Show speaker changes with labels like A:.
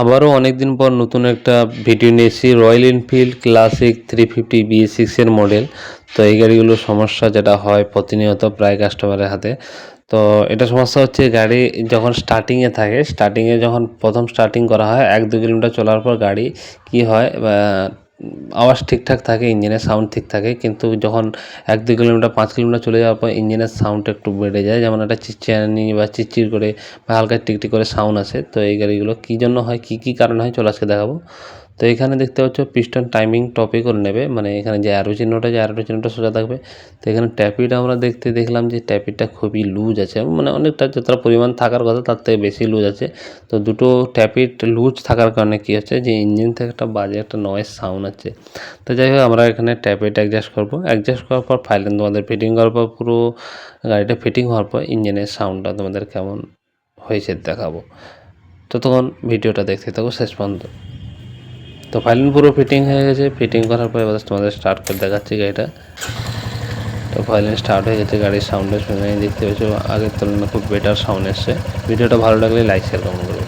A: আবারও অনেকদিন পর নতুন একটা ভিডিও নিয়ে এসেছি। রয়্যাল এনফিল্ড ক্লাসিক 350 BS6 এর মডেল। তো এই গাড়িগুলোর সমস্যা যেটা হয় প্রতিনিয়ত প্রায় কাস্টমারের হাতে। তো এটা সমস্যা হচ্ছে গাড়ি যখন স্টার্টিংয়ে থাকে, স্টার্টিংয়ে যখন প্রথম স্টার্টিং করা হয় 1-2 কিলোমিটার চলার পর গাড়ি কি হয়, আওয়াজ ঠিকঠাক থাকে, ইঞ্জিনের সাউন্ড ঠিক থাকে, কিন্তু যখন 1-2 কিলোমিটার 5 কিলোমিটার চলে যাওয়ার পর ইঞ্জিনের সাউন্ড একটু বেড়ে যায়, যেমন একটা চিরচিরানি বা চিরচির করে বা হালকা টিকটিক করে সাউন্ড আসে। তো এই গাড়িগুলো কী জন্য হয়, কী কী কারণে হয়, চলো আজকে দেখাবো। তো এখানে দেখতে পাচ্ছ পিস্টন টাইমিং টপে করে নেবে, মানে এখানে যে অ্যারো চিহ্নটা, যে অ্যারো চিহ্নটা সোজা থাকবে। তো এখানে ট্যাপিটা আমরা দেখলাম যে ট্যাপিটা খুবই লুজ আছে, মানে অনেকটা যতটা পরিমাণ থাকার কথা তার থেকে বেশি লুজ আছে। তো দুটো ট্যাপিট লুজ থাকার কারণে কী হচ্ছে, যে ইঞ্জিন থেকে একটা বাজে একটা নয়েজ সাউন্ড আছে। তো যাই হোক, আমরা এখানে ট্যাপিট অ্যাডজাস্ট করবো। অ্যাডজাস্ট করার পর ফাইলেন তোমাদের ফিটিং করার পর পুরো গাড়িটা ফিটিং হওয়ার পর ইঞ্জিনের সাউন্ডটা তোমাদের কেমন হয়েছে দেখাবো। ততক্ষণ ভিডিওটা দেখতে থাকো শেষ পর্যন্ত। তো ফাইলেন পুরো ফিটিং হয়ে গেছে। ফিটিং করার পর এবার তোমাদের স্টার্ট করে দেখাচ্ছি গাড়িটা। তো ফাইলেন স্টার্ট হয়ে গেছে, গাড়ির সাউন্ডের শুনে দেখতে পাচ্ছ আগের তুলনায় খুব বেটার সাউন্ড এসছে। ভিডিওটা ভালো লাগলে লাইক শেয়ার কমেন্ট করবে।